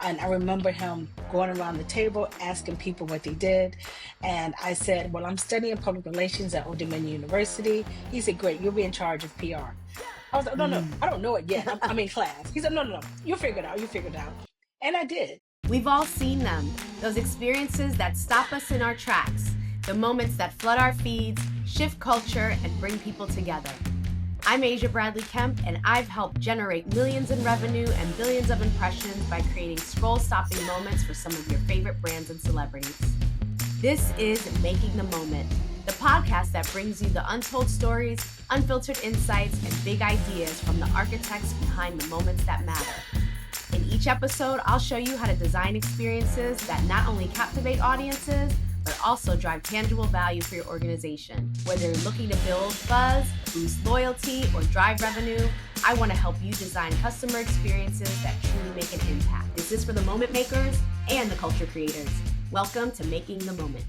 And I remember him going around the table asking people what they did. And I said, well, I'm studying public relations at Old Dominion University. He said, great, you'll be in charge of PR. I was like, no, Mm. I don't know it yet. I'm in class. He said, no, you'll figure it out. You'll figure it out. And I did. We've all seen them, those experiences that stop us in our tracks, the moments that flood our feeds, shift culture, and bring people together. I'm Aja Bradley-Kemp, and I've helped generate millions in revenue and billions of impressions by creating scroll-stopping moments for some of your favorite brands and celebrities. This is Making the Moment, the podcast that brings you the untold stories, unfiltered insights, and big ideas from the architects behind the moments that matter. In each episode, I'll show you how to design experiences that not only captivate audiences, but also drive tangible value for your organization. Whether you're looking to build buzz, boost loyalty, or drive revenue, I want to help you design customer experiences that truly make an impact. This is for the moment makers and the culture creators. Welcome to Making the Moment.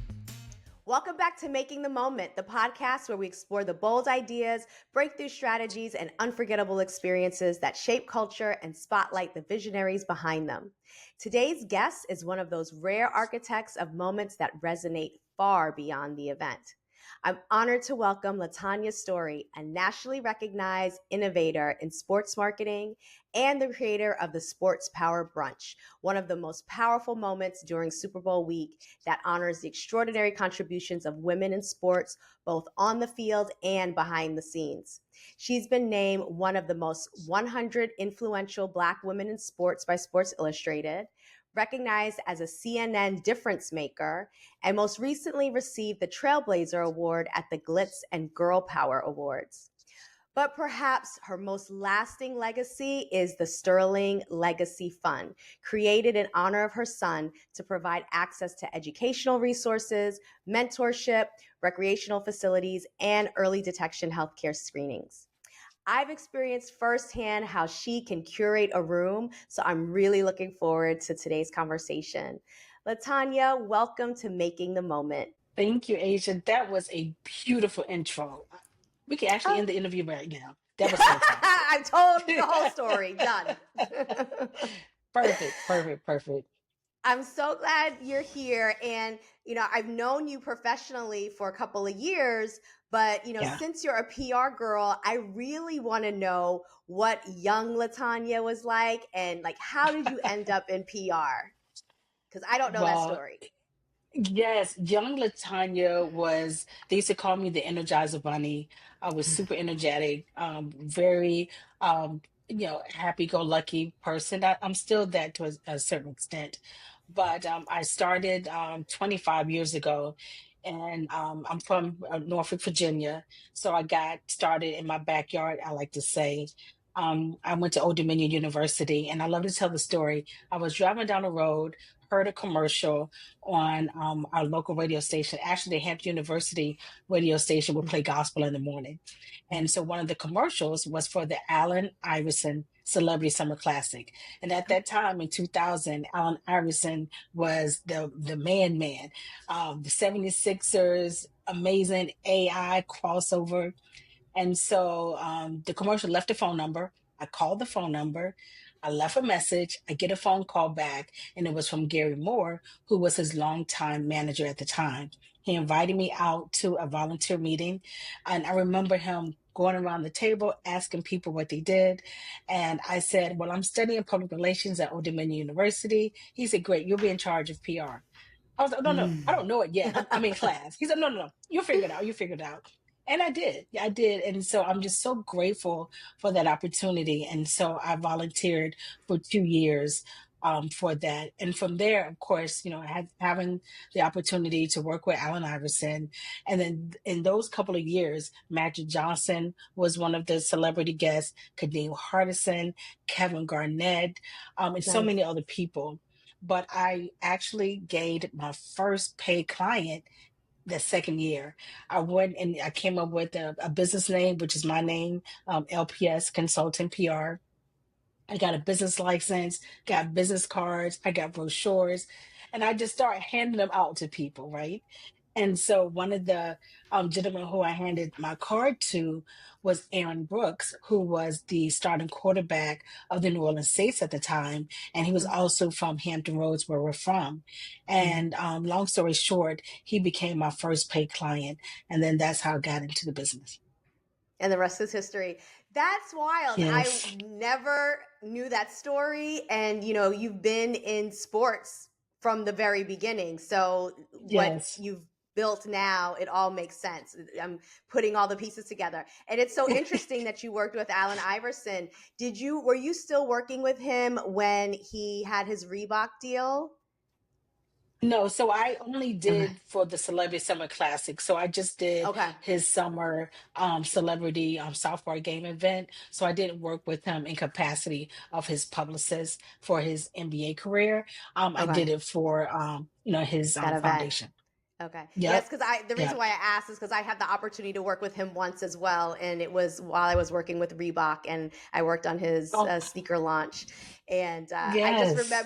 Welcome back to Making the Moment, the podcast where we explore the bold ideas, breakthrough strategies, and unforgettable experiences that shape culture and spotlight the visionaries behind them. Today's guest is one of those rare architects of moments that resonate far beyond the event. I'm honored to welcome LaTonya Story, a nationally recognized innovator in sports marketing and the creator of the Sports Power Brunch, one of the most powerful moments during Super Bowl week that honors the extraordinary contributions of women in sports, both on the field and behind the scenes. She's been named one of the most 100 influential Black women in sports by Sports Illustrated, recognized as a CNN difference maker, and most recently received the Trailblazer Award at the Glitz and Girl Power Awards. But perhaps her most lasting legacy is the Sterling Legacy Fund, created in honor of her son to provide access to educational resources, mentorship, recreational facilities, and early detection healthcare screenings. I've experienced firsthand how she can curate a room, so I'm really looking forward to today's conversation. LaTonya, welcome to Making the Moment. Thank you, Asia. That was a beautiful intro. We can actually Oh. end the interview right now. That was fantastic. I told the whole story. Done. Perfect. I'm so glad you're here. And, I've known you professionally for a couple of years, but, Yeah. since you're a PR girl, I really want to know what young LaTonya was like and how did you end up in PR? Because I don't know that Well, story. yes, young LaTonya was, they used to call me the Energizer Bunny. I was super energetic, very, happy-go-lucky person. I'm still that to a certain extent. But I started 25 years ago, and I'm from Norfolk, Virginia. So I got started in my backyard, I like to say. I went to Old Dominion University, and I love to tell the story. I was driving down the road, heard a commercial on our local radio station. Actually, the Hampton University radio station would play gospel in the morning. And so one of the commercials was for the Allen Iverson Celebrity Summer Classic. And at that time in 2000, Allen Iverson was the man. The 76ers, amazing AI crossover. And so the commercial left a phone number. I called the phone number. I left a message. I get a phone call back, and it was from Gary Moore, who was his longtime manager at the time. He invited me out to a volunteer meeting, and I remember him going around the table asking people what they did. And I said, well, I'm studying public relations at Old Dominion University. He said, great, you'll be in charge of PR. I was like, no, I don't know it yet. I'm in class. He said, no, you'll figure it out. You'll figure it out. And I did. Yeah, I did. And so I'm just so grateful for that opportunity. And so I volunteered for 2 years for that. And from there, of course, having the opportunity to work with Allen Iverson. And then in those couple of years, Magic Johnson was one of the celebrity guests, Kadeem Hardison, Kevin Garnett, and so Nice. many other people. But I actually gained my first paid client the second year. I went and I came up with a business name, which is my name, LPS Consulting PR. I got a business license, got business cards, I got brochures, and I just started handing them out to people, right? And so one of the gentlemen who I handed my card to was Aaron Brooks, who was the starting quarterback of the New Orleans Saints at the time. And he was also from Hampton Roads, where we're from. Mm-hmm. And long story short, he became my first paid client. And then that's how I got into the business. And the rest is history. That's wild. I Yes. never knew that story. And, you've been in sports from the very beginning. So what Yes. you've built now, it all makes sense. I'm putting all the pieces together. And it's so interesting that you worked with Allen Iverson. Were you still working with him when he had his Reebok deal? No, so I only Okay. did for the Celebrity Summer Classic. So I just did Okay. his summer celebrity software game event. So I didn't work with him in capacity of his publicist for his NBA career. I Okay. did it for his That event. foundation. Okay. Yes, Yep. because the reason Yep. why I asked is because I had the opportunity to work with him once as well, and it was while I was working with Reebok, and I worked on his Oh, sneaker launch. And yes.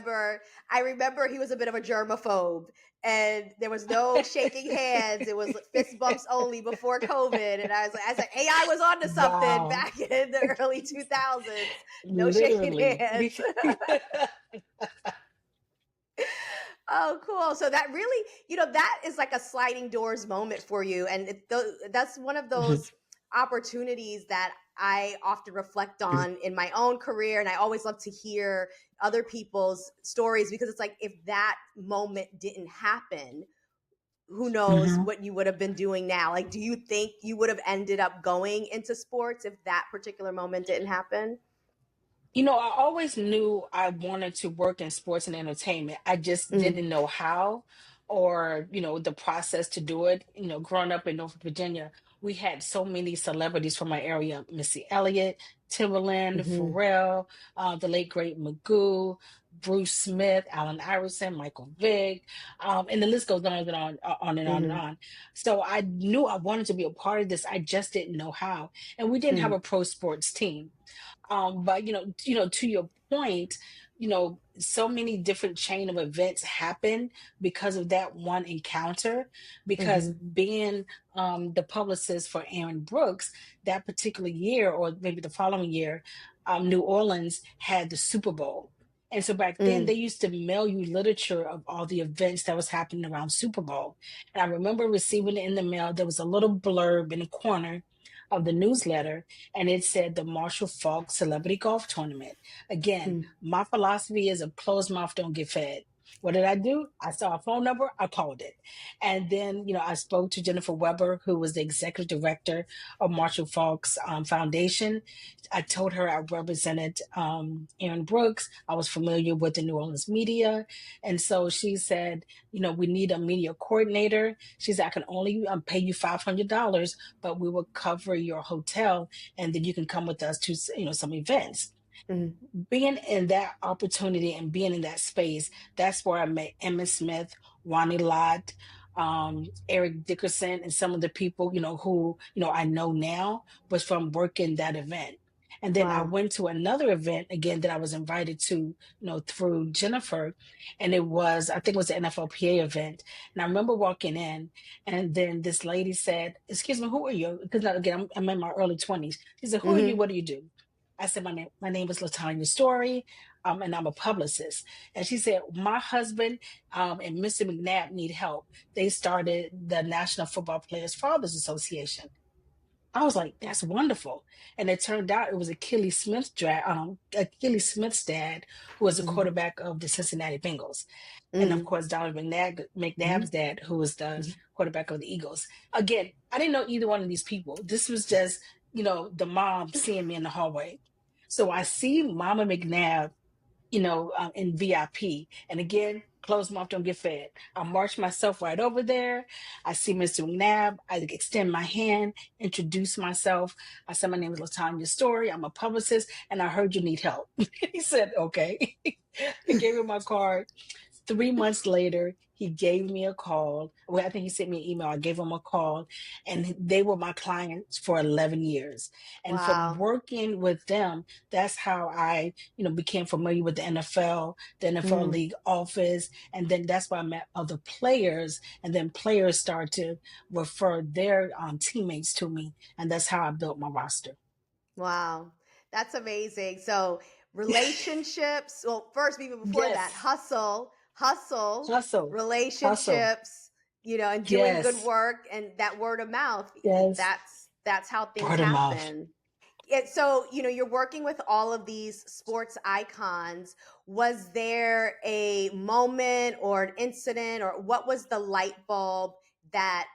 I remember he was a bit of a germaphobe, and there was no shaking hands; it was fist bumps only before COVID. And I was like, AI was onto something Wow. back in the early 2000s. No shaking Literally. hands. Oh, cool. So that really, that is like a sliding doors moment for you. And that's one of those opportunities that I often reflect on in my own career. And I always love to hear other people's stories because it's like, if that moment didn't happen, who knows Mhm. what you would have been doing now? Like, do you think you would have ended up going into sports if that particular moment didn't happen? I always knew I wanted to work in sports and entertainment. I just Mm, didn't know how or, the process to do it. Growing up in Norfolk, Virginia, we had so many celebrities from my area: Missy Elliott, Timberland, hmm Pharrell, the late great Magoo, Bruce Smith, Allen Iverson, Michael Vick, and the list goes on and on, on and on and hmm on. So I knew I wanted to be a part of this. I just didn't know how. And we didn't have hmm a pro sports team. But to your point, so many different chain of events happen because of that one encounter. Because hmm being the publicist for Aaron Brooks that particular year, or maybe the following year, New Orleans had the Super Bowl. And so back then they mm, used to mail you literature of all the events that was happening around Super Bowl. And I remember receiving it in the mail. There was a little blurb in the corner of the newsletter, and it said the Marshall Falk Celebrity Golf Tournament. Again, mm, my philosophy is a closed mouth don't get fed. What did I do? I saw a phone number, I called it. And then, I spoke to Jennifer Weber, who was the executive director of Marshall Falk's Foundation. I told her I represented Aaron Brooks. I was familiar with the New Orleans media. And so she said, we need a media coordinator. She said, I can only pay you $500, but we will cover your hotel, and then you can come with us to some events. mm, Being in that opportunity and being in that space, that's where I met Emma Smith, Ronnie Lott, Eric Dickerson, and some of the people who I know now was from working that event. And then I wow. went to another event again that I was invited to, through Jennifer, and I think it was the NFLPA event. And I remember walking in, and then this lady said, "Excuse me, who are you?" Because again, I'm in my early 20s. She said, "Who are you? hmm What do you do?" I said, my name is LaTonya Story, and I'm a publicist. And she said, my husband and Mr. McNabb need help. They started the National Football Players Fathers Association. I was like, that's wonderful. And it turned out it was Achilles Smith's dad, who was the hmm quarterback of the Cincinnati Bengals. And of mm course, Donovan McNabb's hmm dad, who was the hmm quarterback of the Eagles. Again, I didn't know either one of these people. This was just, the mom seeing me in the hallway. So I see Mama McNabb, in VIP. And again, closed mouth don't get fed. I march myself right over there. I see Mr. McNabb. I extend my hand, introduce myself. I said, my name is LaTonya Story. I'm a publicist, and I heard you need help. He said, okay. I gave him my card. 3 months later, he gave me a call. Well, I think he sent me an email. I gave him a call, and they were my clients for 11 years. And from Wow. working with them, that's how I, became familiar with the NFL Mm. league office. And then that's why I met other players. And then players start to refer their teammates to me. And that's how I built my roster. Wow. That's amazing. So relationships, well, first, even before that, Yes. hustle, Hustle. Hustle. relationships, and doing good Yes. work and that word of mouth. Yes. That's how things Word of mouth. happen. Yeah, so you're working with all of these sports icons. Was there a moment or an incident, or what was the light bulb that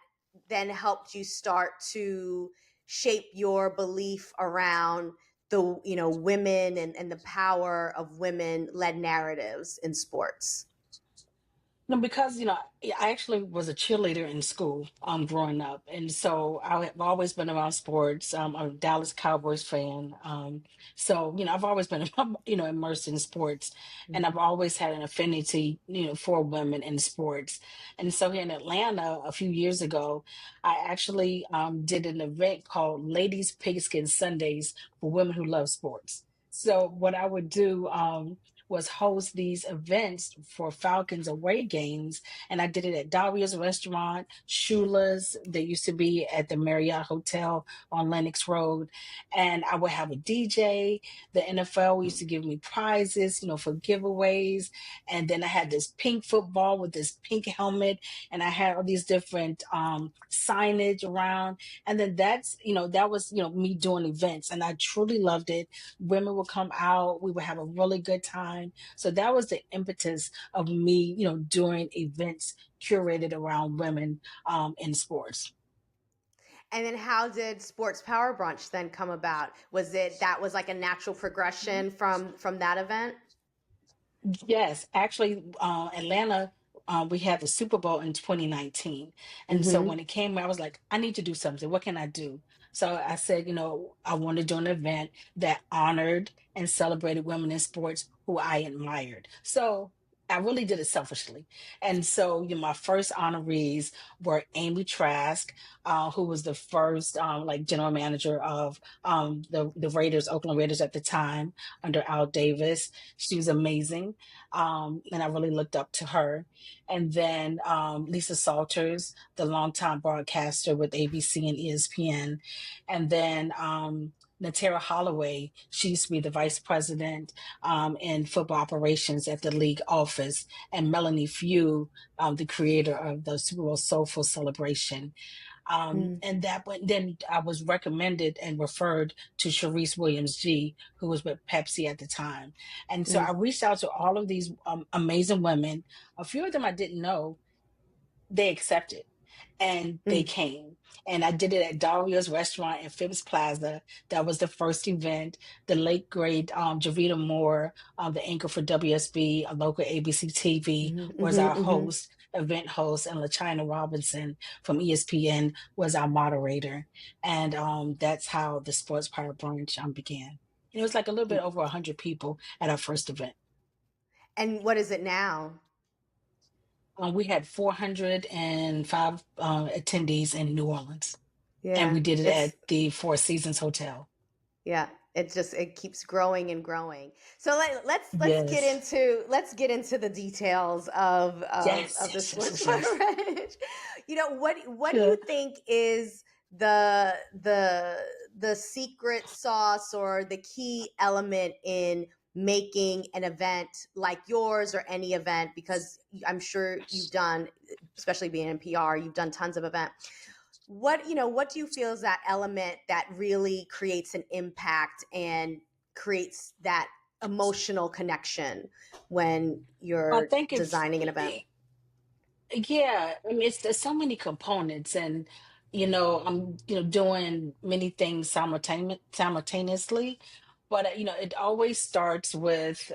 then helped you start to shape your belief around the women and the power of women led narratives in sports? No, because I actually was a cheerleader in school, growing up, and so I have always been around sports. I'm a Dallas Cowboys fan, so I've always been immersed in sports, and I've always had an affinity for women in sports. And so here in Atlanta, a few years ago, I actually did an event called Ladies Pigskin Sundays for women who love sports. So what I would do. Was host these events for Falcons away games. And I did it at Daria's restaurant, Shula's, that used to be at the Marriott Hotel on Lenox Road. And I would have a DJ. The NFL used to give me prizes, for giveaways. And then I had this pink football with this pink helmet. And I had all these different signage around. And then that was, me doing events. And I truly loved it. Women would come out. We would have a really good time. So that was the impetus of me, doing events curated around women in sports. And then how did Sports Power Brunch then come about? Was it that was like a natural progression from that event? Yes, actually, Atlanta, we had the Super Bowl in 2019. And so Mm-hmm. when it came, I was like, I need to do something. What can I do? So I said, I want to do an event that honored and celebrated women in sports who I admired. So I really did it selfishly. And so, my first honorees were Amy Trask, who was the first, like general manager of the Raiders, Oakland Raiders at the time under Al Davis. She was amazing. And I really looked up to her. And then Lisa Salters, the longtime broadcaster with ABC and ESPN. And then Natera Holloway, she used to be the vice president in football operations at the league office, and Melanie Few, the creator of the Super Bowl Soulful Celebration. And that went, then I was recommended and referred to Sharice Williams G, who was with Pepsi at the time. And so I reached out to all of these amazing women. A few of them I didn't know, they accepted and they Mm-hmm. came. And I did it at Daria's restaurant in Phipps Plaza. That was the first event. The late great Javita Moore, the anchor for WSB, a local ABC TV, Mm-hmm. was our Mm-hmm. host, event host, and LaChina Robinson from ESPN was our moderator. And that's how the Sports Power Brunch began. It was like a little bit over 100 people at our first event. And what is it now? We had 405 attendees in New Orleans, and Yeah, we did it it's at the Four Seasons Hotel. yeah, it keeps growing and growing. So Yes, let's get into the details of yes, the yes, yes, sports yes, yes. beverage. What do Sure. you think is the secret sauce or the key element in making an event like yours or any event? Because I'm sure you've done, especially being in PR, you've done tons of events. What do you feel is that element that really creates an impact and creates that emotional connection when I you're think designing an event? yeah, I mean, there's so many components, and I'm doing many things simultaneously, but it always starts with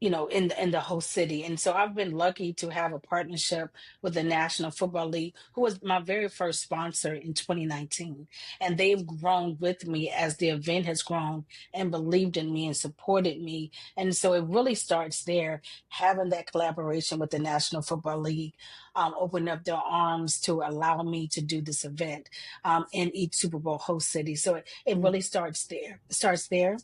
in the whole city. And so I've been lucky to have a partnership with the National Football League, who was my very first sponsor in 2019. And they've grown with me as the event has grown and believed in me and supported me. And so it really starts there, having that collaboration with the National Football League, open up their arms to allow me to do this event in each Super Bowl host city. So it Mm, really starts there. It starts there,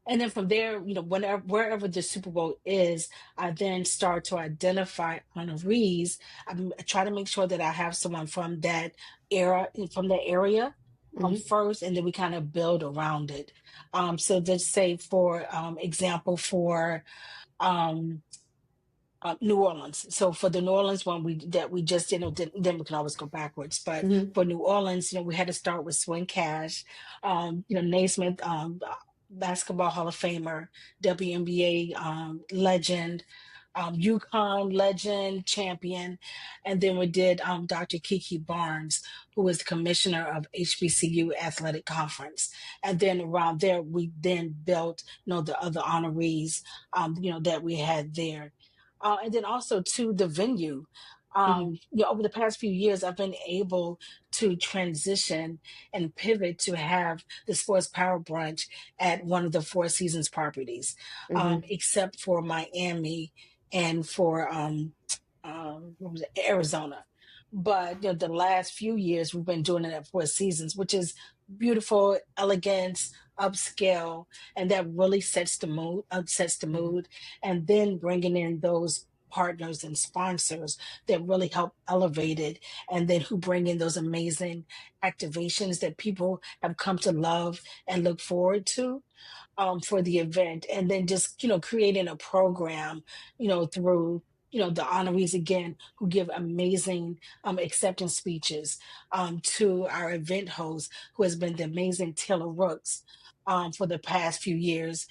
and then from there, whenever wherever the Super Bowl is, I then start to identify honorees. I try to make sure that I have someone from that from that area mhm, first, and then we kind of build around it. So let's say, for example, for um, New Orleans. So for the New Orleans one we just then we can always go backwards. But mhm, for New Orleans, we had to start with Swing Cash, Naismith, basketball Hall of Famer, WNBA legend, UConn legend, champion, and then we did Dr. Kiki Barnes, who was the commissioner of HBCU Athletic Conference, and then around there we then built the other honorees that we had there, and then also to the venue. mhm, Over the past few years, I've been able to transition and pivot to have the Sports Power Brunch at one of the Four Seasons properties, mhm, except for Miami and for what was it, Arizona. But the last few years we've been doing it at Four Seasons, which is beautiful, elegance, upscale, and that really sets the mood. Sets the mhm. mood, and then bringing in those partners and sponsors that really help elevate it, and then who bring in those amazing activations that people have come to love and look forward to for the event, and then just creating a program through the honorees again, who give amazing acceptance speeches to our event host, who has been the amazing Taylor Rooks for the past few years.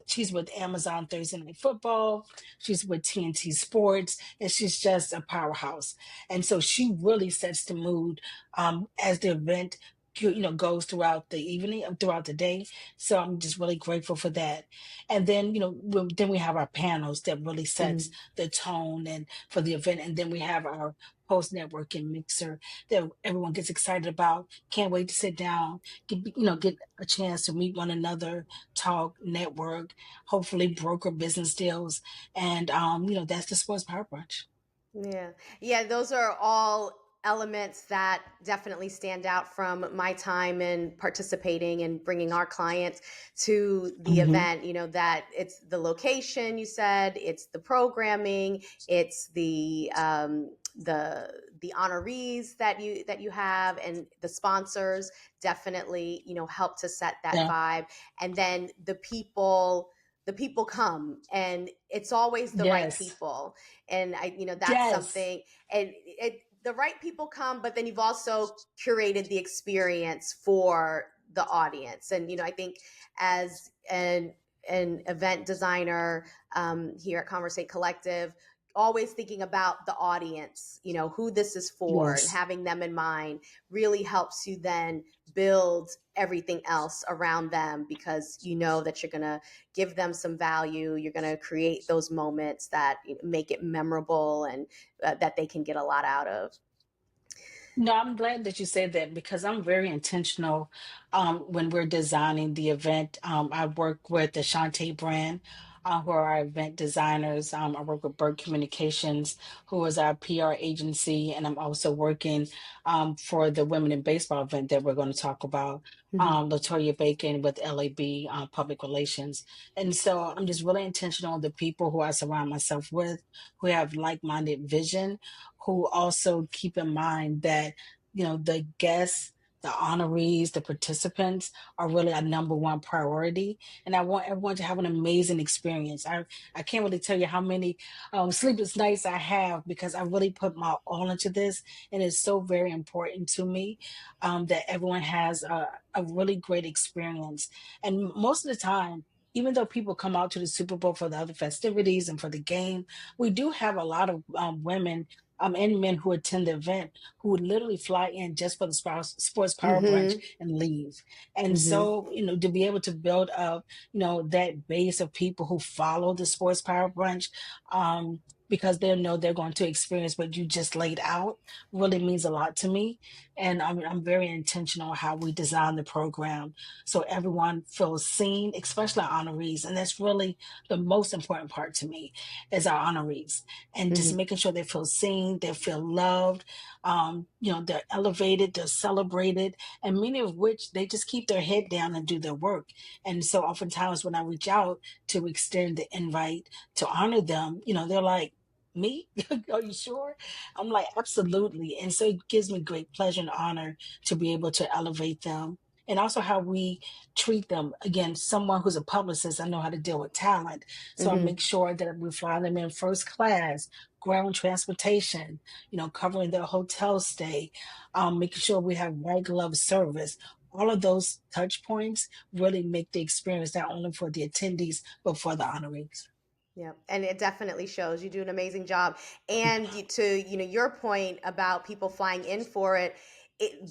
She's with Amazon Thursday Night Football. She's with TNT Sports, and she's just a powerhouse. And so she really sets the mood as the event goes throughout the evening, throughout the day. So I'm just really grateful for that. And then, then we have our panels that really sets Mhm. the tone and for the event. And then we have our post networking mixer that everyone gets excited about. Can't wait to sit down, get a chance to meet one another, talk, network, hopefully broker business deals. And, that's the Sports Power Brunch. Yeah. Yeah, those are all elements that definitely stand out from my time in participating and bringing our clients to the Hmm. event. That it's the location, you said, it's the programming, it's the honorees that you have, and the sponsors definitely help to set that Yeah. vibe. And then the people come, and it's always the right Yes. people. And that's Yes. something. And the right people come, but then you've also curated the experience for the audience. And I think, as an event designer, here at Conversate Collective, always thinking about the audience, who this is for, and Yes. having them in mind really helps you then build everything else around them, because that you're going to give them some value. You're going to create those moments that make it memorable, and that they can get a lot out of. No, I'm glad that you said that, because I'm very intentional when we're designing the event. I work with the Shantae brand, who are our event designers. I work with Burke Communications, who is our PR agency, and I'm also working for the Women in Baseball event that we're going to talk about. Mhm. LaTonya Bacon with LAB Public Relations. And so I'm just really intentional on the people who I surround myself with, who have like-minded vision, who also keep in mind that the guests, the honorees, the participants are really our number one priority, and I want everyone to have an amazing experience. I can't really tell you how many sleepless nights I have, because I really put my all into this, and it's so very important to me that everyone has a really great experience. And most of the time, even though people come out to the Super Bowl for the other festivities and for the game, we do have a lot of women and men who attend the event who would literally fly in just for the sports power brunch Mm-hmm. and leave. And Mm-hmm. so, to be able to build up, that base of people who follow the sports power brunch, because they know they're going to experience what you just laid out, really means a lot to me. And I'm very intentional how we design the program so everyone feels seen, especially our honorees. And that's really the most important part to me is our honorees, and just Mm-hmm. making sure they feel seen, they feel loved, they're elevated, they're celebrated, and many of which they just keep their head down and do their work. And so oftentimes when I reach out to extend the invite to honor them, they're like, me? Are you sure? I'm like, absolutely. And so it gives me great pleasure and honor to be able to elevate them. And also how we treat them. Again, someone who's a publicist, I know how to deal with talent. So I Mm-hmm. make sure that we fly them in first class, ground transportation, covering their hotel stay, making sure we have white glove service. All of those touch points really make the experience not only for the attendees, but for the honorees. Yeah, and it definitely shows. You do an amazing job. And to your point about people flying in for it,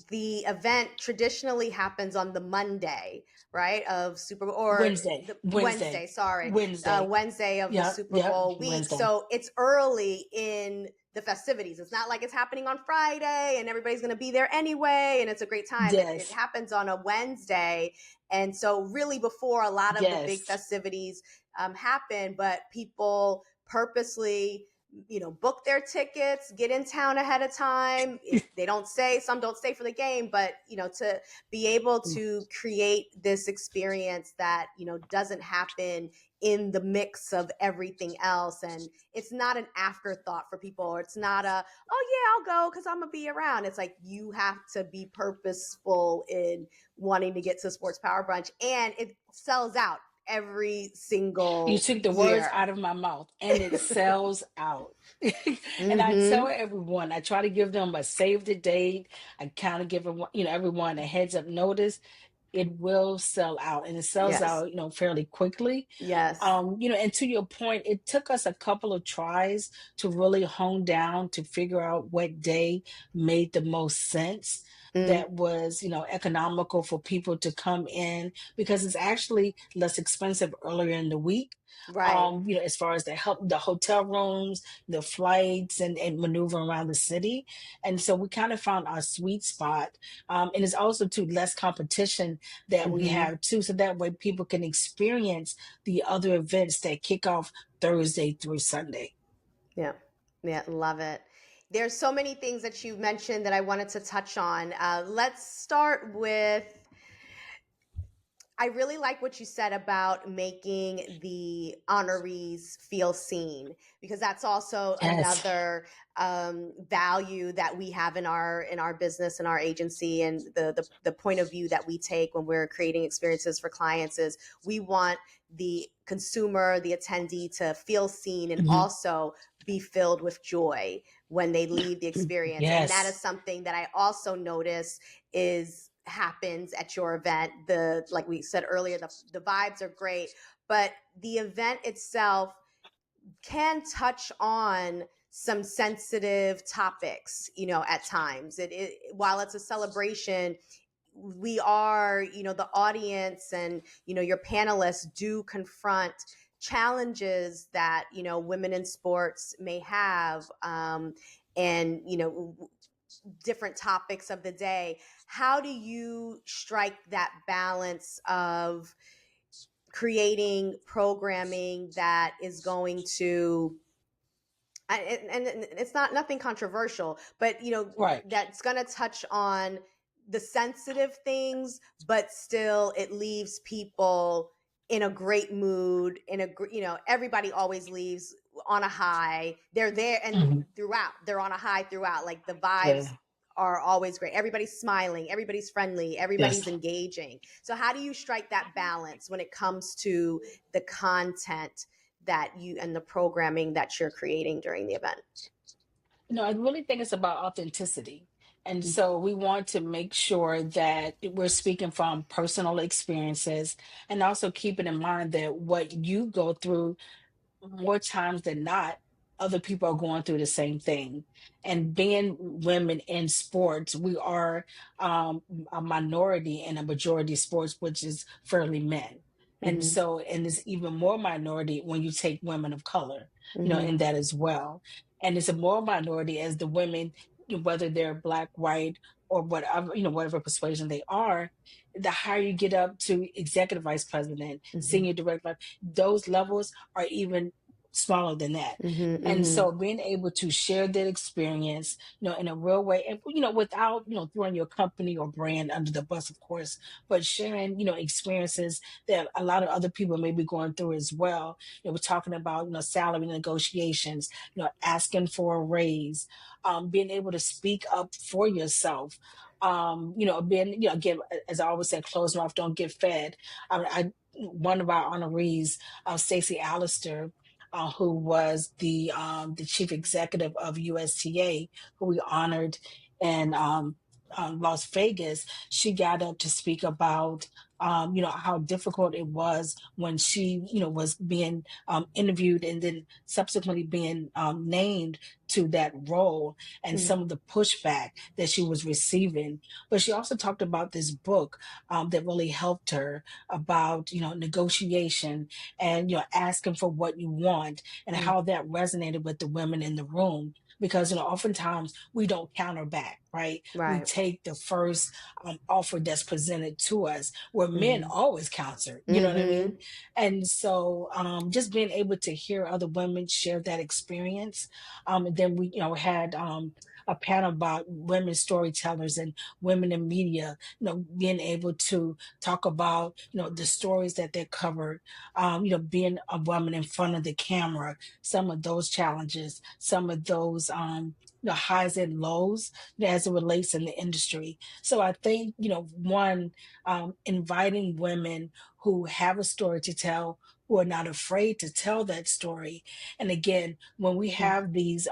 the event traditionally happens on the Monday, right, of Super Bowl, or Wednesday, the Wednesday, Wednesday, sorry, Wednesday. Wednesday of the Yep, Super yep, Bowl week. Wednesday. So it's early in the festivities. It's not like it's happening on Friday and everybody's going to be there anyway and it's a great time. It Yes, happens on a Wednesday. And so really before a lot of the big yes. festivities happen, but people purposely book their tickets, get in town ahead of time. They don't say, some don't stay for the game, but to be able to create this experience that doesn't happen in the mix of everything else, and it's not an afterthought for people, or it's not a, oh yeah, I'll go because I'm gonna be around. It's like you have to be purposeful in wanting to get to Sports Power Brunch, and it sells out every You single took the words year. out of my mouth, and it sells out. And I tell Mm-hmm. everyone, I try to give them a save the date. I kind of give everyone a heads up notice. It will sell out, and it sells Yes. out, fairly quickly. Yes. And to your point, it took us a couple of tries to really hone down to figure out what day made the most sense, Mm, that was, economical for people to come in, because it's actually less expensive earlier in the week. right. As far as the hotel rooms, the flights, and maneuvering around the city. And so we kind of found our sweet spot. And it's also too less competition that we Mm-hmm. have too. So that way people can experience the other events that kick off Thursday through Sunday. Yeah. Yeah. Love it. There's so many things that you mentioned that I wanted to touch on. Let's start with, I really like what you said about making the honorees feel seen, because that's also Yes. another value that we have in our business and our agency, and the point of view that we take when we're creating experiences for clients is we want the consumer, the attendee, to feel seen and Mhm. also be filled with joy when they leave the experience. And that is Yes. something that I also notice is happens at your event. The, like we said earlier, the vibes are great, but the event itself can touch on some sensitive topics, at times. While it's a celebration, we are, the audience and, your panelists do confront challenges that, women in sports may have, and, different topics of the day. How do you strike that balance of creating programming that is going to, and it's not nothing controversial, but Right. that's going to touch on the sensitive things, but still it leaves people in a great mood, everybody always leaves on a high. They're there, and Mhm. throughout they're on a high throughout, like the vibes Yeah. are always great. Everybody's smiling, everybody's friendly, Yes. everybody's engaging. So how do you strike that balance when it comes to the content that you and the programming that you're creating during the event? No, I really think it's about authenticity. And so we want to make sure that we're speaking from personal experiences, and also keeping in mind that what you go through more times than not, other people are going through the same thing. And being women in sports, we are um, a minority in a majority of sports, which is fairly men. And Mm-hmm. so, and it's even more minority when you take women of color, Mm-hmm. in that as well. And it's a more minority as the women, whether they're black, white, or whatever, whatever persuasion they are, the higher you get up to executive vice president, Mm-hmm. senior director, those levels are even smaller than that. Mm-hmm. And Mm-hmm. so being able to share that experience, in a real way, and without, throwing your company or brand under the bus, of course, but sharing, experiences that a lot of other people may be going through as well. We're talking about, salary negotiations, asking for a raise, being able to speak up for yourself. Being, again, as I always say, closed mouth don't get fed. One of our honorees, Stacey Allister, who was the chief executive of USTA, who we honored in Las Vegas. She got up to speak about how difficult it was when she was being interviewed and then subsequently being named to that role, and Mm-hmm. some of the pushback that she was receiving. But she also talked about this book that really helped her about negotiation and asking for what you want, and Mm-hmm. how that resonated with the women in the room, because oftentimes we don't counter back, right? We Right. take the first offer that's presented to us, where men Mm-hmm. always counter, you know what I Mm-hmm. mean? And so just being able to hear other women share that experience. And then we had a panel about women storytellers and women in media, being able to talk about the stories that they covered, being a woman in front of the camera, some of those challenges, some of those highs and lows as it relates in the industry. So I think, one, inviting women who have a story to tell, who are not afraid to tell that story. And again, when we have these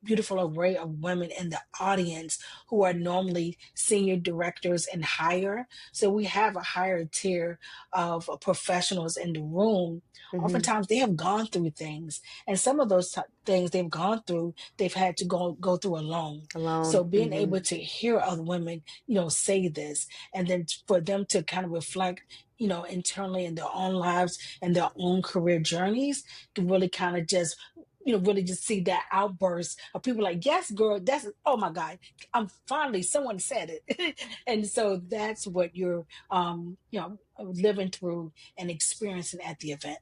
beautiful array of women in the audience who are normally senior directors and higher, so we have a higher tier of professionals in the room. Mm-hmm. Oftentimes they have gone through things, and some of those things they've gone through, they've had to go through alone. So Alone. being Mm-hmm. able to hear other women, say this, and then for them to kind of reflect, internally in their own lives and their own career journeys, to really kind of just, really just see that outburst of people like, yes, girl, that's, oh my God, I'm finally, someone said it. And so that's what you're, living through and experiencing at the event.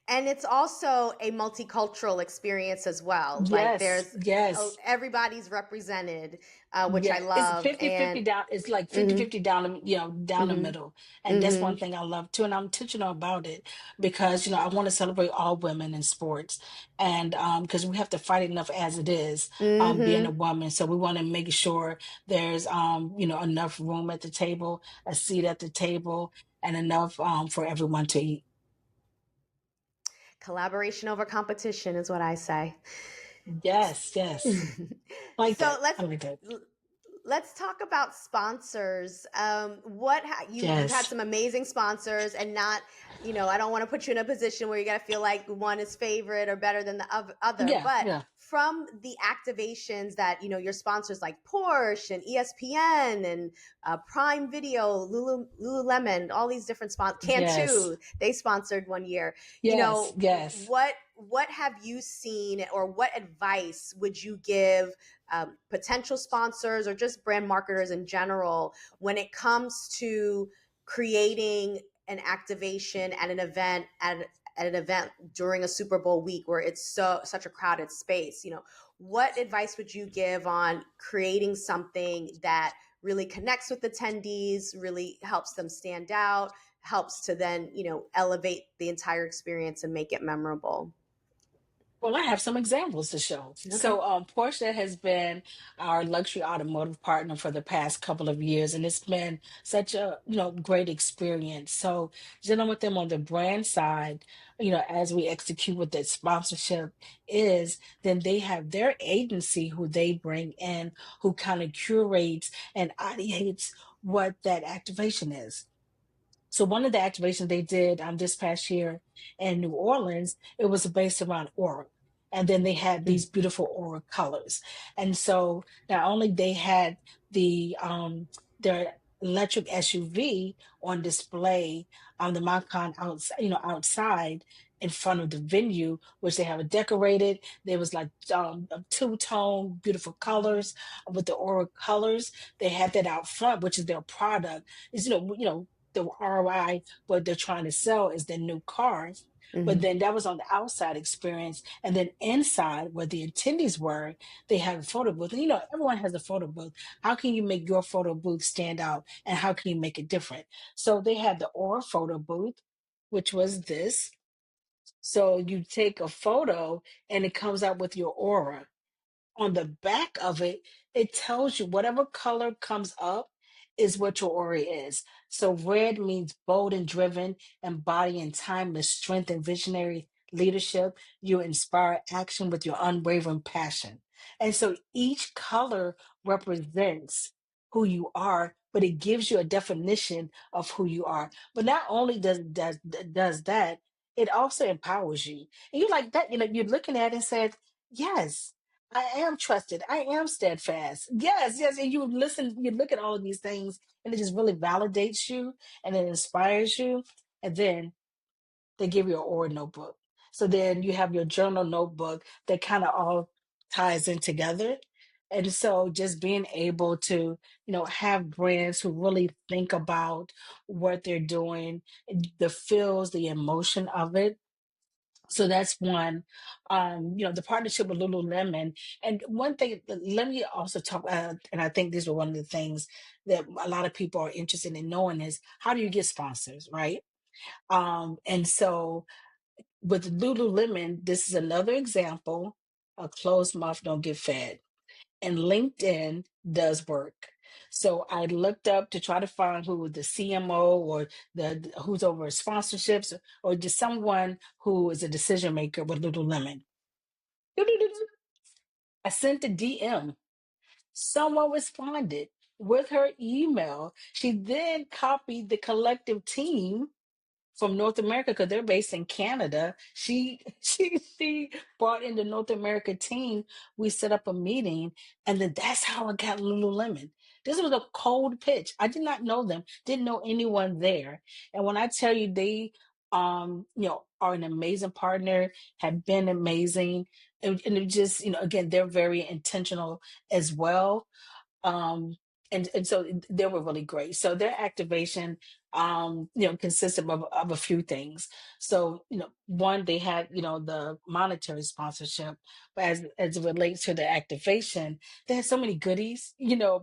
And it's also a multicultural experience as well. Like Yes, there's yes. everybody's represented, which I Yeah, it's love. 50-50 And down. It's like 50 mm-hmm. 50 down, down the Mm-hmm. middle. And that's Mm-hmm. one thing I love too. And I'm intentional about it because, I want to celebrate all women in sports. And because we have to fight enough as it is, being a Mm-hmm. woman. So we want to make sure there's, enough room at the table, a seat at the table, and enough for everyone to eat. Collaboration over competition is what I say. Yes, yes. Like So that. I like that. let's talk about sponsors. You've had Yes. some amazing sponsors, and not, I don't want to put you in a position where you got to feel like one is favorite or better than the other. Yeah, But yeah. from the activations that your sponsors like Porsche and ESPN and Prime Video, Lululemon, all these different sponsors, Yes. Cantu, they sponsored one year. Yes, yes. What have you seen, or what advice would you give potential sponsors or just brand marketers in general when it comes to creating an activation at an event at an event during a Super Bowl week where it's such a crowded space? What advice would you give on creating something that really connects with attendees, really helps them stand out, helps to then elevate the entire experience and make it memorable? Well, I have some examples to show. Okay. So, Porsche has been our luxury automotive partner for the past couple of years, and it's been such a great experience. So, dealing with them on the brand side, as we execute what that sponsorship is, then they have their agency who they bring in, who kind of curates and ideates what that activation is. So one of the activations they did this past year in New Orleans, it was based around aura. And then they had Mm. these beautiful aura colors. And so not only they had their electric SUV on display on the Macon outside, outside in front of the venue, which they have it decorated. There was like two-tone, beautiful colors with the aura colors. They had that out front, which is their product. Is the ROI, what they're trying to sell is their new cars. But Hmm. then that was on the outside experience. And then inside, where the attendees were, they had a photo booth. And everyone has a photo booth. How can you make your photo booth stand out? And how can you make it different? So they had the Aura photo booth, which was this. So you take a photo and it comes out with your aura. On the back of it, it tells you whatever color comes up is what your aura is. So red means bold and driven, embodying timeless strength and visionary leadership. You inspire action with your unwavering passion. And so each color represents who you are, but it gives you a definition of who you are. But not only does that, it also empowers you. And you like that, you're looking at it and said, yes, I am trusted. I am steadfast. Yes, yes. And you look at all of these things, and it just really validates you and it inspires you. And then they give you an aura notebook. So then you have your journal notebook that kind of all ties in together. And so just being able to, have brands who really think about what they're doing, the feels, the emotion of it, so that's one. The partnership with Lululemon. And one thing, let me also talk, and I think these were one of the things that a lot of people are interested in knowing is how do you get sponsors, right? And so with Lululemon, this is another example. A closed mouth don't get fed. And LinkedIn does work. So I looked up to try to find who was the CMO or the who's over sponsorships or just someone who is a decision maker with Lululemon. Doo-doo-doo-doo. I sent a DM. Someone responded with her email. She then copied the collective team from North America because they're based in Canada. She brought in the North America team. We set up a meeting, and then that's how I got Lululemon. This was a cold pitch. I did not know them, didn't know anyone there. And when I tell you they are an amazing partner, have been amazing. And it just, again, they're very intentional as well. Um and so they were really great. So their activation consisted of a few things. So one, they had the monetary sponsorship, but as it relates to the activation, they had so many goodies,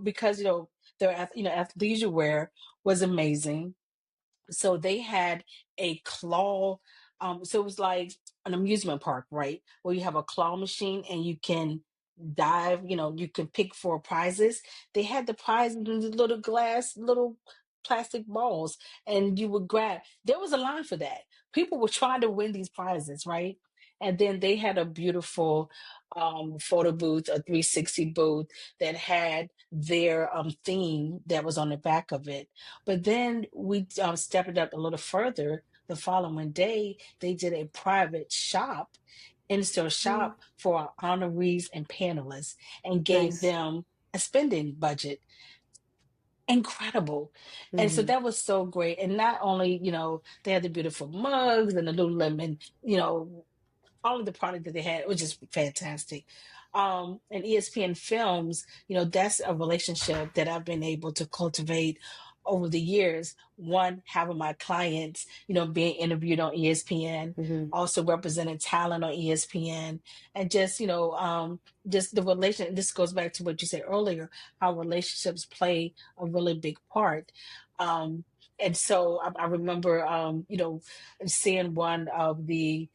because their athleisure wear was amazing. So they had a claw. So it was like an amusement park, right, where you have a claw machine and you can dive, you can pick for prizes. They had the prizes in the little glass, little plastic balls, and you would grab. There was a line for that. People were trying to win these prizes, right? And then they had a beautiful photo booth, a 360 booth that had their theme that was on the back of it. But then we stepped it up a little further. The following day, they did a private shop, in-store Mm. shop for our honorees and panelists, and gave Nice. them a spending budget. Incredible. And so Hmm. that was so great. And not only, they had the beautiful mugs and the Lululemon, all of the product that they had, it was just fantastic. And ESPN Films, that's a relationship that I've been able to cultivate over the years. One, having my clients, being interviewed on ESPN, Hmm. also representing talent on ESPN, and just the relation. This goes back to what you said earlier, how relationships play a really big part. Um, and so I remember, seeing one of the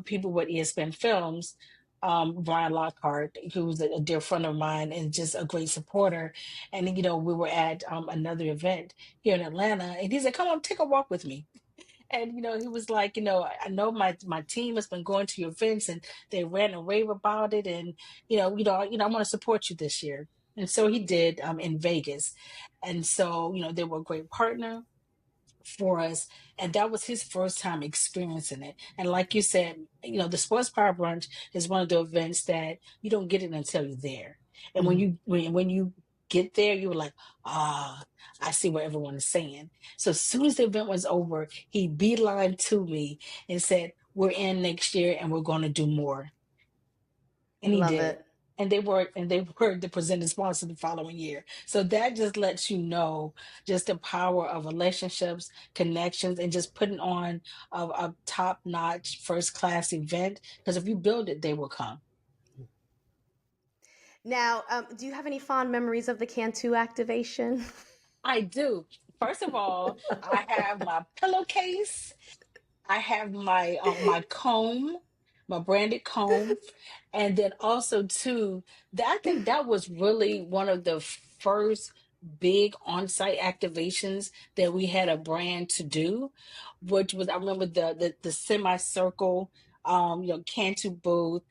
people with ESPN Films, Brian Lockhart, who's a dear friend of mine and just a great supporter. And, we were at another event here in Atlanta, and he said, come on, take a walk with me. And, he was like, I know my team has been going to your events and they ran a rave about it. And, I want to support you this year. And so he did in Vegas. And so, they were a great partner for us. And that was his first time experiencing it. And like you said, the Sports Power Brunch is one of the events that you don't get it until you're there. And when Mm. you get there, you were like, ah, I see what everyone is saying. So as soon as the event was over, he beelined to me and said, we're in next year and we're going to do more. And he Love did. it. And they were the presenting sponsor the following year. So that just lets you know just the power of relationships, connections, and just putting on a top-notch first class event. Because if you build it, they will come. Now, do you have any fond memories of the Cantu activation? I do. First of all, I have my pillowcase. I have my comb, my branded comb, and then also too, that I think that was really one of the first big on-site activations that we had a brand to do, which was, I remember the semicircle Cantu booth.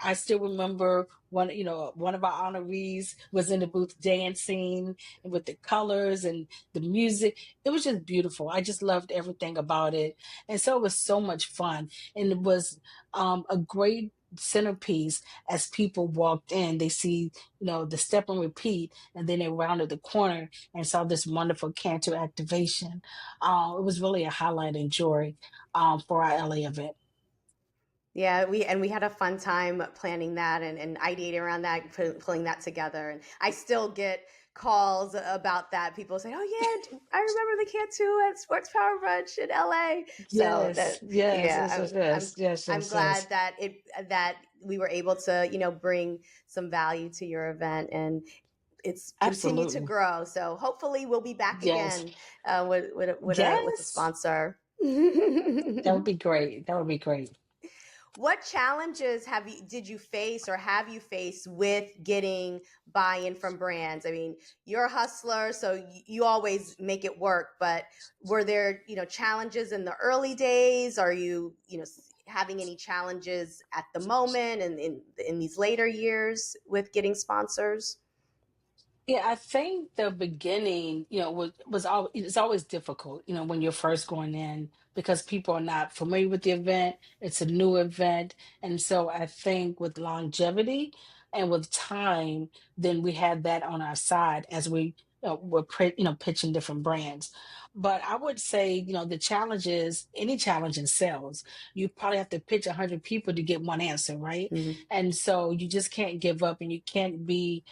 I still remember one of our honorees was in the booth dancing with the colors and the music. It was just beautiful. I just loved everything about it. And so it was so much fun. And it was a great centerpiece as people walked in. They see, the step and repeat, and then they rounded the corner and saw this wonderful cancer activation. It was really a highlight and joy for our LA event. Yeah, we had a fun time planning that and ideating around that, pulling that together. And I still get calls about that. People say, "Oh yeah, I remember the Cantu at Sports Power Brunch in LA." So Yes, that, yes, yeah, yes, yes, yes, yes, I'm yes, yes. glad that that we were able to bring some value to your event, and it's continued to Absolutely. grow. So hopefully we'll be back Yes, again with a yes. sponsor. That would be great. That would be great. What challenges did you face or have you faced with getting buy-in from brands? I mean, you're a hustler, so you always make it work, but were there, challenges in the early days? Are you, having any challenges at the moment and in these later years with getting sponsors? Yeah, I think the beginning, it's always difficult, when you're first going in because people are not familiar with the event. It's a new event. And so I think with longevity and with time, then we have that on our side as we're pitching different brands. But I would say, the challenge is any challenge in sales. You probably have to pitch 100 people to get one answer, right? Mhm. And so you just can't give up and you can't be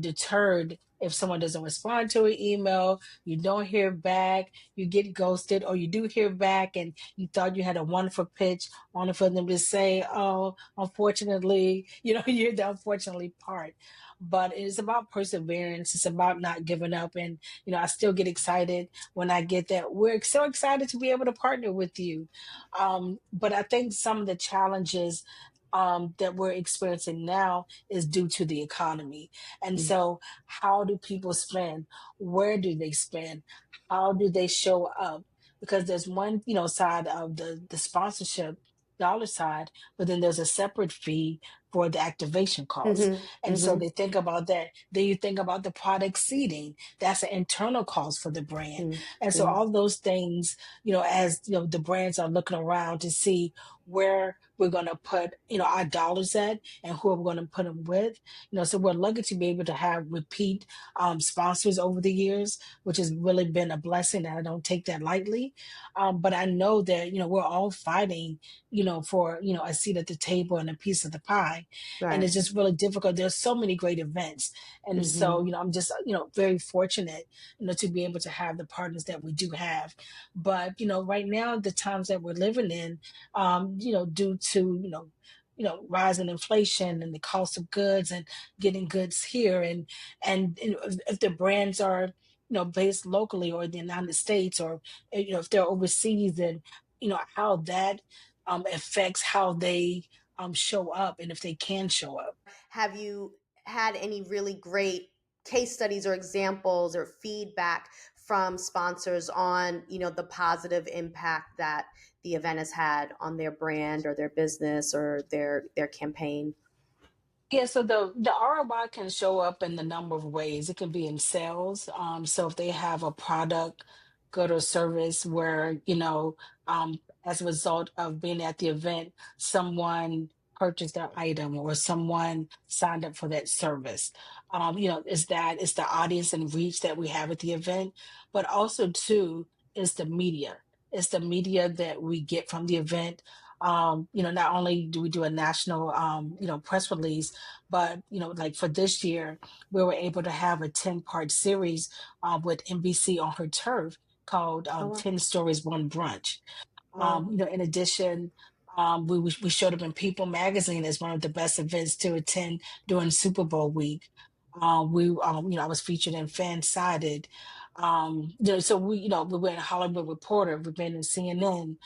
deterred if someone doesn't respond to an email, you don't hear back, you get ghosted, or you do hear back and you thought you had a wonderful pitch, only for them to say, oh, unfortunately, you're the unfortunately part. But it's about perseverance. It's about not giving up. And, I still get excited when I get that. We're so excited to be able to partner with you. But I think some of the challenges that we're experiencing now is due to the economy. And Mm. so, how do people spend? Where do they spend? How do they show up? Because there's one, side of the sponsorship dollar side, but then there's a separate fee for the activation costs. Mhm. And so Mhm. they think about that. Then you think about the product seeding. That's an internal cost for the brand. Mhm. And so Mhm. all those things, as the brands are looking around to see where we're going to put, our dollars at and who we're going to put them with. So we're lucky to be able to have repeat sponsors over the years, which has really been a blessing, and I don't take that lightly. But I know that, we're all fighting, for, a seat at the table and a piece of the pie. And Right. it's just really difficult. There's so many great events. And so, Mhm. I'm just, very fortunate, to be able to have the partners that we do have. But, right now, the times that we're living in, due to, rising inflation and the cost of goods and getting goods here, and if the brands are, based locally or in the United States, or if they're overseas, and how that affects how they show up and if they can show up. Have you had any really great case studies or examples or feedback from sponsors on, the positive impact that the event has had on their brand or their business or their campaign? Yeah, so the ROI can show up in the number of ways. It can be in sales. So if they have a product go to a service where, as a result of being at the event, someone purchased that item or someone signed up for that service. Is the audience and reach that we have at the event, but also too is the media. It's the media that we get from the event. Not only do we do a national, press release, but, like for this year, we were able to have a 10-part series with NBC on her turf called Oh, wow. 10 Stories, One Brunch. Wow. In addition, we showed up in People magazine as one of the best events to attend during Super Bowl week. I was featured in Fan-Sided. So we were in Hollywood Reporter, we've been in CNN.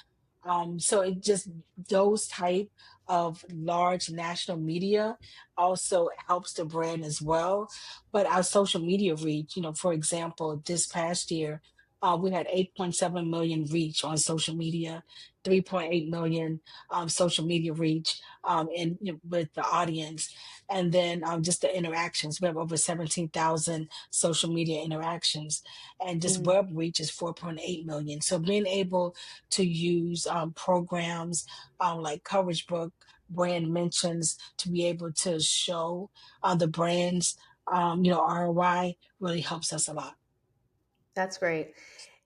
So it just those type of large national media also helps the brand as well. But our social media reach, for example, this past year, we had 8.7 million reach on social media, 3.8 million social media reach with the audience. And then just the interactions. We have over 17,000 social media interactions. And just Mm, web reach is 4.8 million. So being able to use programs like Coverage Book, brand mentions to be able to show the brands, ROI really helps us a lot. that's great.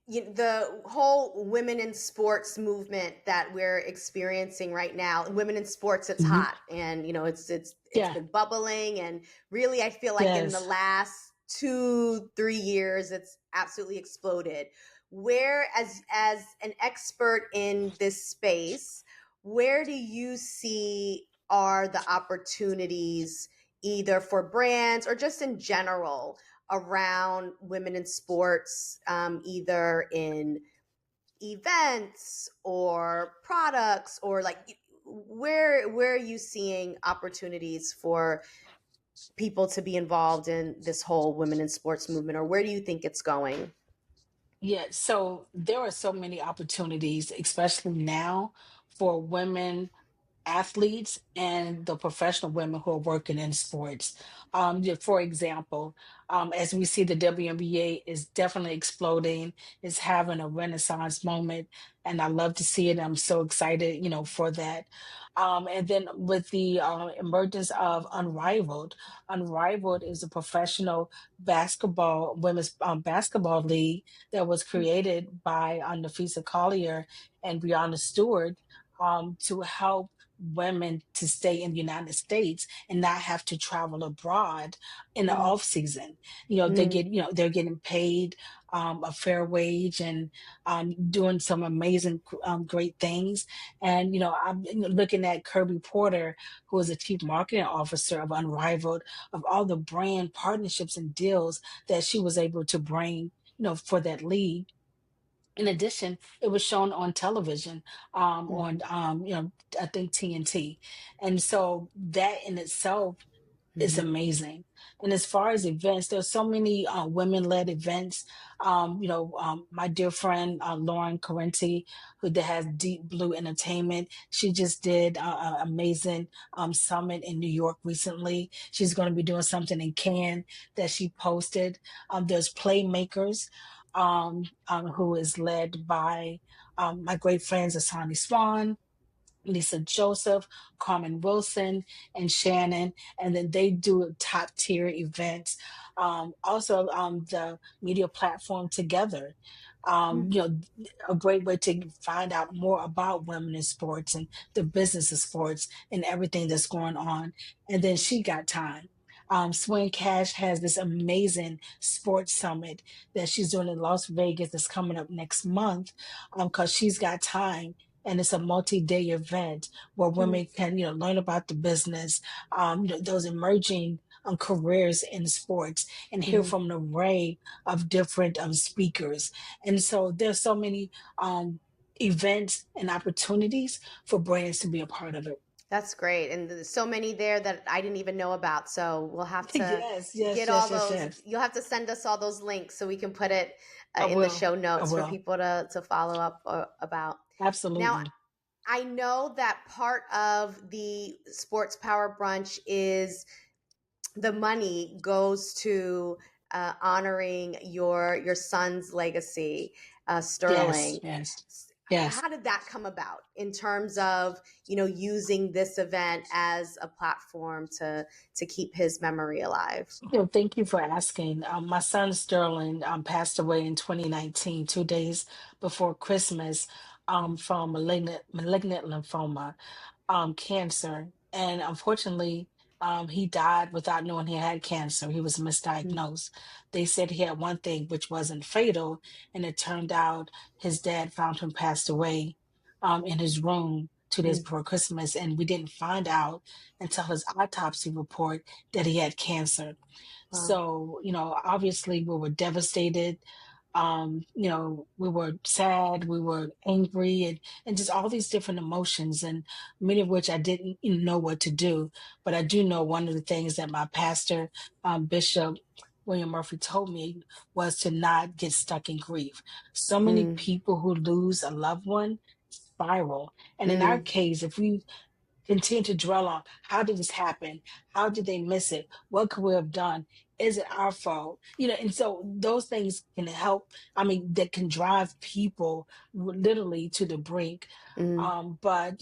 The whole women in sports movement that we're experiencing right now, women in sports, it's Mhm. hot, and it's Yeah. been bubbling, and really I feel like in the Yes. last 2-3 years it's absolutely exploded. Where, as an expert in this space, where do you see are the opportunities, either for brands or just in general, around women in sports, either in events or products, or like where are you seeing opportunities for people to be involved in this whole women in sports movement, or where do you think it's going? Yeah. So there are so many opportunities, especially now for women athletes and the professional women who are working in sports. For example, as we see the WNBA is definitely exploding, is having a renaissance moment, and I love to see it. I'm so excited, for that. And then with the emergence of Unrivaled is a professional women's basketball league that was created by Nafisa Collier and Brianna Stewart to help women to stay in the United States and not have to travel abroad in the Mm, off season. mm, They're getting paid a fair wage and doing some amazing, great things. And, I'm looking at Kirby Porter, who is the chief marketing officer of Unrivaled, of all the brand partnerships and deals that she was able to bring, for that league. In addition, it was shown on television, on mhm, I think TNT, and so that in itself is mhm, amazing. And as far as events, there's so many women-led events. My dear friend Lauren Correnti, that has Deep Blue Entertainment, she just did an amazing summit in New York recently. She's going to be doing something in Cannes that she posted. There's Playmakers, who is led by my great friends Asani Swan, Lisa Joseph, Carmen Wilson, and Shannon, and then they do top tier events. Also, the media platform Together, mm. a great way to find out more about women in sports and the business of sports and everything that's going on. And then She Got Time. Swing Cash has this amazing sports summit that she's doing in Las Vegas that's coming up next month because she's got time, and it's a multi-day event where Mm, women can learn about the business, those emerging careers in sports, and hear mhm. from an array of different speakers. And so there's so many events and opportunities for brands to be a part of it. That's great. And there's so many there that I didn't even know about. So we'll have to Yes, yes, get yes, all yes, those. yes. You'll have to send us all those links so we can put it I in the will. show I notes for will. people to follow up about. Now, Absolutely. I know that part of the Sports Power Brunch is the money goes to honoring your son's legacy, Yes, Sterling. yes, yes. How did that come about in terms of using this event as a platform to keep his memory alive? Thank you for asking. My son Sterling passed away in 2019, 2 days before Christmas, from malignant lymphoma, cancer. And unfortunately, he died without knowing he had cancer. He was misdiagnosed. They said he had one thing which wasn't fatal, and it turned out his dad found him passed away in his room 2 days Mm-hmm. before Christmas, and we didn't find out until his autopsy report that he had cancer. Wow. So, obviously we were devastated. We were sad, we were angry, and just all these different emotions, and many of which I didn't know what to do. But I do know one of the things that my pastor, Bishop William Murphy, told me was to not get stuck in grief. So many Mm, people who lose a loved one spiral. And in our mm, case, if we continue to dwell on how did this happen? How did they miss it? What could we have done? Is it our fault? And so those things can help. I mean, that can drive people literally to the brink. mm. But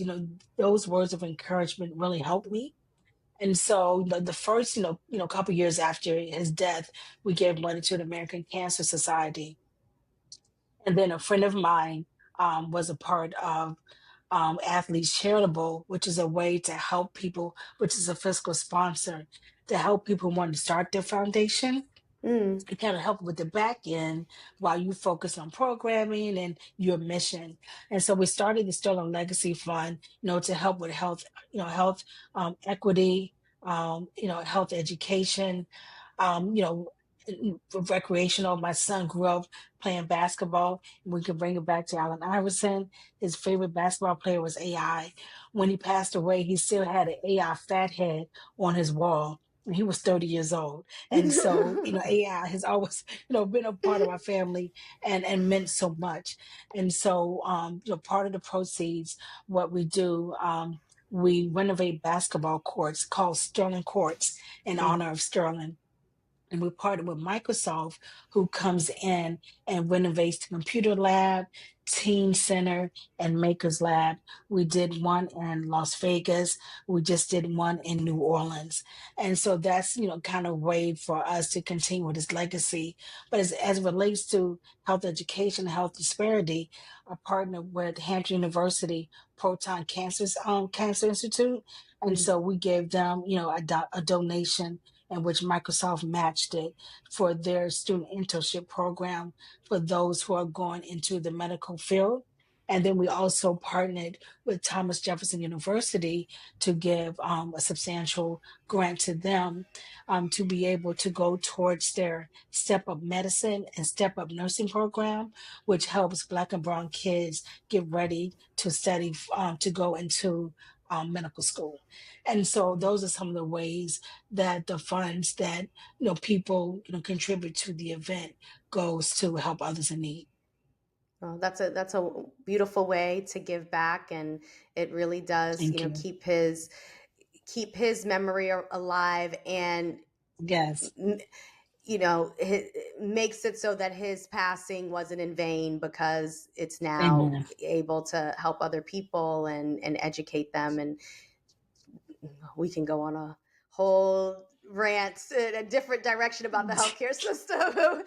those words of encouragement really helped me. And so the first, couple years after his death, we gave money to the American Cancer Society. And then a friend of mine was a part of Athletes Charitable, which is a way to help people, which is a fiscal sponsor to help people who want to start their foundation Mm, and kind of help with the back end while you focus on programming and your mission. And so we started the Sterling Legacy Fund, to help with health, health equity, health education, for recreational. My son grew up playing basketball. And we could bring it back to Allen Iverson. His favorite basketball player was AI. When he passed away, he still had an AI fat head on his wall. And he was 30 years old. And so, AI has always, been a part of our family and meant so much. And so, part of the proceeds, what we do, we renovate basketball courts called Sterling Courts in mm, honor of Sterling, and we partnered with Microsoft, who comes in and renovates the computer lab, teen center, and makers lab. We did one in Las Vegas. We just did one in New Orleans. And so that's, kind of way for us to continue with his legacy. But as it relates to health education, health disparity, I partnered with Hampton University Proton Cancer Institute. And mm. so we gave them, a donation in which Microsoft matched it for their student internship program for those who are going into the medical field. And then we also partnered with Thomas Jefferson University to give a substantial grant to them to be able to go towards their Step Up Medicine and Step Up Nursing program, which helps Black and Brown kids get ready to study, to go into medical school. And so those are some of the ways that the funds that people contribute to the event goes to help others in need. Well, that's a beautiful way to give back, and it really does, Thank you. keep his memory alive, and Yes. m- makes it so that his passing wasn't in vain, because it's now Amen. able to help other people and educate them. And we can go on a whole rant in a different direction about the healthcare system.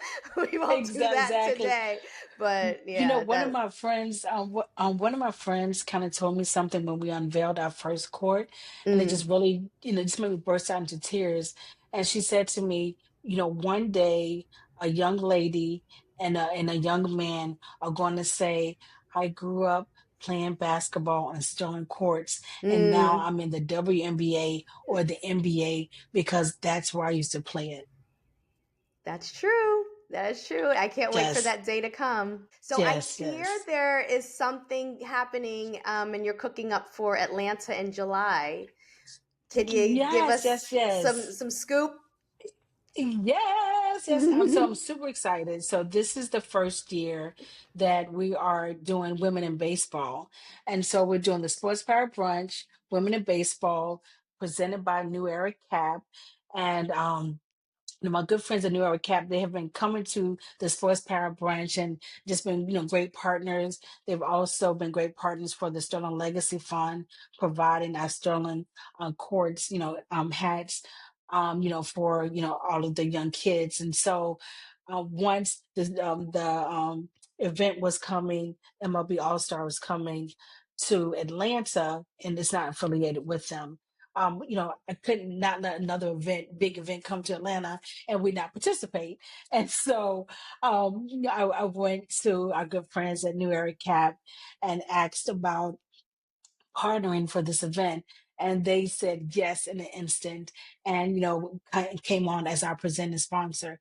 We won't do that Exactly. today, but yeah, One of that. my friends, one of my friends kind of told me something when we unveiled our first court, and it Mm, just really, just made me burst out into tears. And she said to me, one day a young lady and a young man are going to say, "I grew up playing basketball on Sterling courts, and now mm, I'm in the WNBA or the NBA because that's where I used to play it." that's true. That is true. I can't wait for Yes, that day to come. So I yes, hear yes, there is something happening, and you're cooking up for Atlanta in July. Can you give yes, yes, us some yes. some scoop? Yes, yes. I'm super excited. So this is the first year that we are doing women in baseball. And so we're doing the Sports Power Brunch, Women in Baseball, presented by New Era Cap. And my good friends at New York Cap, they have been coming to the Sports Power Brunch and just been, great partners. They've also been great partners for the Sterling Legacy Fund, providing our Sterling courts, hats, for, all of the young kids. And so once the event was coming, MLB All-Star was coming to Atlanta, and it's not affiliated with them. I couldn't not let another big event come to Atlanta and we not participate. And so I went to our good friends at New Era Cap and asked about partnering for this event. And they said yes in an instant and, came on as our presenting sponsor.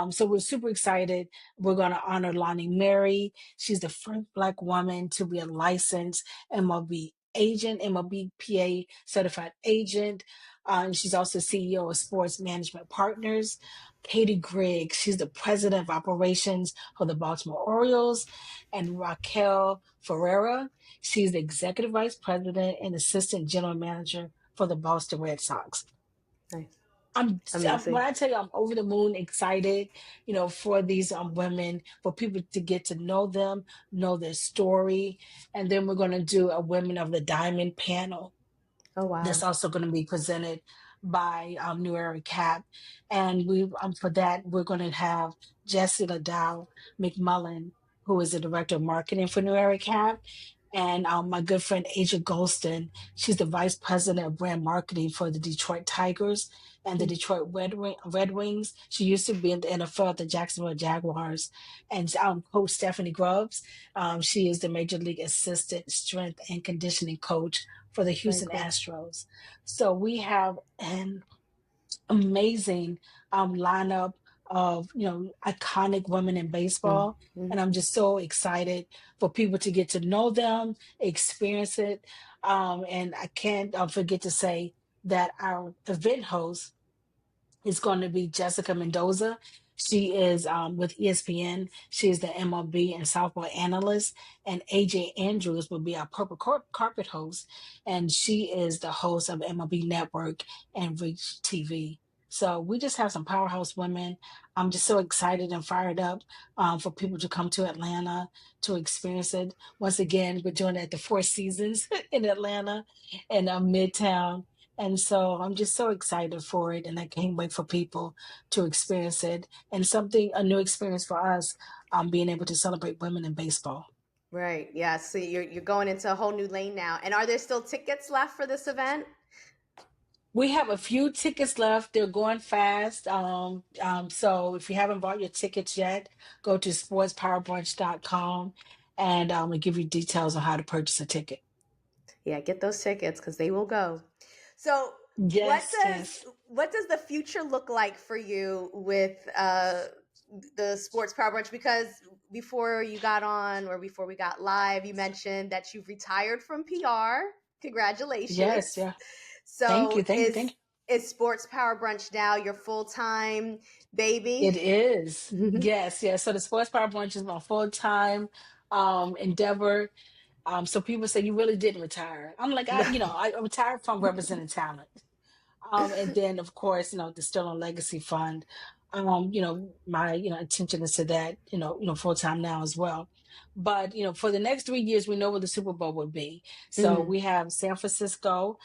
So we're super excited. We're going to honor Lonnie Mary. She's the first Black woman to be a licensed MLB agent, MLB PA certified agent. She's also CEO of Sports Management Partners. Katie Griggs, she's the president of operations for the Baltimore Orioles. And Raquel Ferreira, she's the executive vice president and assistant general manager for the Boston Red Sox. Nice. When Amazing. I tell you I'm over the moon excited, for these women, for people to get to know them, know their story. And then we're going to do a Women of the Diamond panel Oh, wow. that's also going to be presented by New Era Cap. And we for that, we're going to have Jessie Ladow McMullen, who is the director of marketing for New Era Cap. And my good friend Aja Golston, she's the vice president of brand marketing for the Detroit Tigers and the Detroit Red Wings. She used to be in the NFL at the Jacksonville Jaguars. And Coach Stephanie Grubbs, she is the Major League Assistant Strength and Conditioning Coach for the Very Houston cool. Astros. So we have an amazing lineup of iconic women in baseball, Mm-hmm. and I'm just so excited for people to get to know them, experience it, and I can't forget to say that our event host is going to be Jessica Mendoza. She is with ESPN. She is the MLB and softball analyst. And AJ Andrews will be our purple carpet host. And she is the host of MLB Network and Reach TV. So we just have some powerhouse women. I'm just so excited and fired up for people to come to Atlanta to experience it. Once again, we're doing it at the Four Seasons in Atlanta and Midtown. And so I'm just so excited for it. And I can't wait for people to experience it and a new experience for us, being able to celebrate women in baseball. Right. Yeah. So you're going into a whole new lane now. And are there still tickets left for this event? We have a few tickets left. They're going fast. So if you haven't bought your tickets yet, go to sportspowerbrunch.com and we'll give you details on how to purchase a ticket. Yeah, get those tickets because they will go. So Yes, yes. what does the future look like for you with the Sports Power Brunch? Because before you got on or before we got live, you mentioned that you've retired from PR. Yes, Congratulations. yeah. Thank So you, thank you, thank you. is Sports Power Brunch now your full time baby? It is. Yes, yes. So the Sports Power Brunch is my full-time endeavor. So people say you really didn't retire. I'm like, I retired from representing talent. And then of course, the Sterling Legacy Fund. My attention is to that, full time now as well. But for the next 3 years, we know what the Super Bowl would be. So Mhm. we have San Francisco,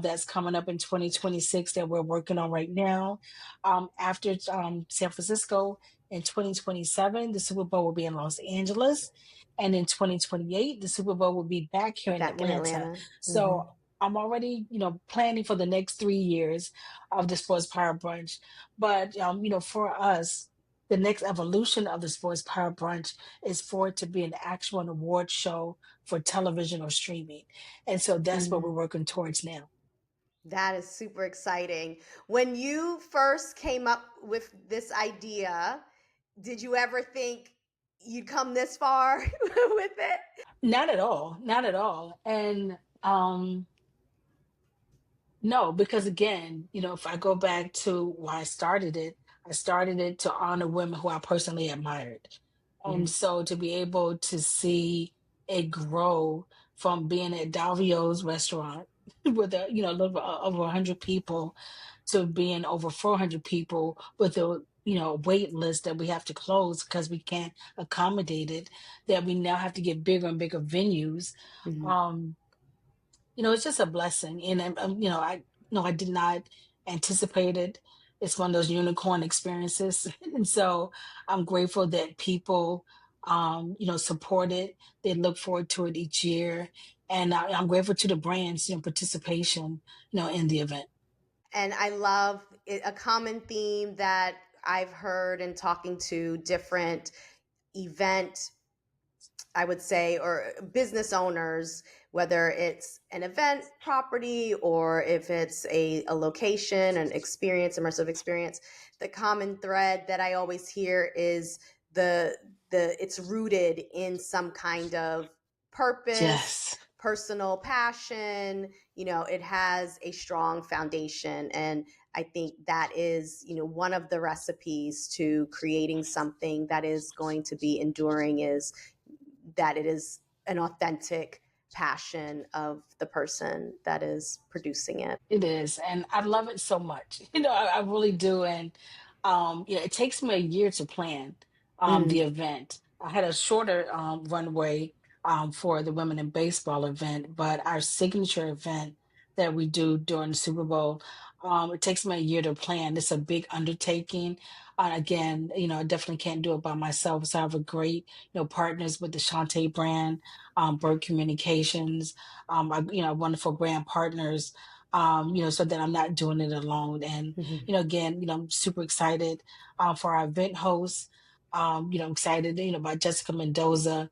that's coming up in 2026 that we're working on right now. After San Francisco in 2027, the Super Bowl will be in Los Angeles, and in 2028, the Super Bowl will be back here in Back in Atlanta. Atlanta. So I'm already, planning for the next 3 years of the Sports Power Brunch. But, for us, the next evolution of the Sports Power Brunch is for it to be an actual award show for television or streaming. And so that's what we're Hmm. working towards now. That is super exciting. When you first came up with this idea, did you ever think you'd come this far with it? Not at all. Not at all. And no, because again, if I go back to why I started it to honor women who I personally admired. And Mhm. so to be able to see it grow from being at Davio's restaurant with a little over 100 people to being over 400 people with a wait list that we have to close because we can't accommodate it, that we now have to get bigger and bigger venues. Mhm. um it's just a blessing. And I I did not anticipate it. It's one of those unicorn experiences. And so I'm grateful that people support it. They look forward to it each year. And I'm grateful to the brands, participation, in the event. And I love it, a common theme that I've heard in talking to different event, I would say, or business owners, whether it's an event property or if it's a location, an experience, immersive experience. The common thread that I always hear is the it's rooted in some kind of purpose, Yes, personal passion. It has a strong foundation, and I think that is, one of the recipes to creating something that is going to be enduring is that it is an authentic passion of the person that is producing it. it is. And I love it so much. I really do. And it takes me a year to plan the Mm, event. I had a shorter runway for the women in baseball event, but our signature event that we do during the Super Bowl, it takes me a year to plan. It's a big undertaking. Again, I definitely can't do it by myself. So I have a great, partners with the Shantae brand, Bird Communications, wonderful brand partners, so that I'm not doing it alone. And, mhm. again, I'm super excited for our event hosts. Excited, about Jessica Mendoza,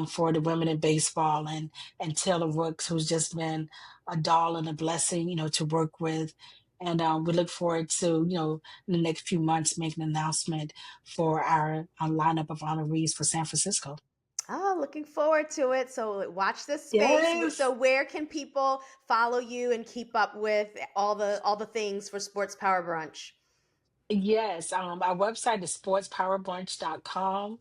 for the women in baseball, and Taylor Rooks, who's just been a doll and a blessing, to work with. And we look forward to, in the next few months, making an announcement for our lineup of honorees for San Francisco. Oh, looking forward to it. So watch this space. So Yes. where can people follow you and keep up with all the things for Sports Power Brunch? Yes, our website is sportspowerbrunch.com.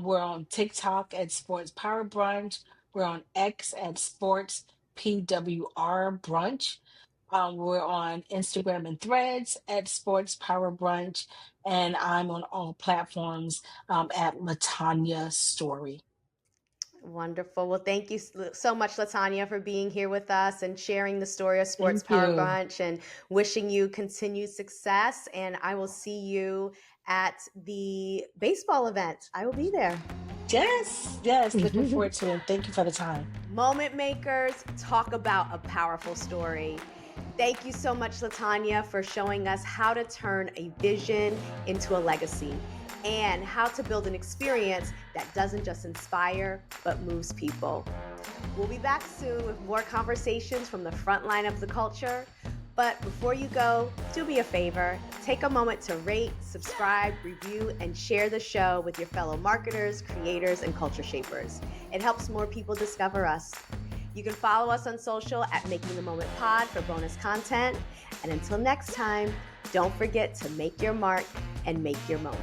We're on TikTok at Sports Power Brunch. We're on X at Sports PWR Brunch. We're on Instagram and Threads at Sports Power Brunch. And I'm on all platforms at LaTonya Story. Wonderful. Well, thank you so much, LaTonya, for being here with us and sharing the story of Sports Thank Power you. Brunch, and wishing you continued success. And I will see you at the baseball event. I will be there. Yes, yes, looking forward to it. Thank you for the time. Moment makers, talk about a powerful story. Thank you so much, LaTonya, for showing us how to turn a vision into a legacy and how to build an experience that doesn't just inspire, but moves people. We'll be back soon with more conversations from the front line of the culture. But before you go, do me a favor. Take a moment to rate, subscribe, review, and share the show with your fellow marketers, creators, and culture shapers. It helps more people discover us. You can follow us on social at Making the Moment Pod for bonus content. And until next time, don't forget to make your mark and make your moment.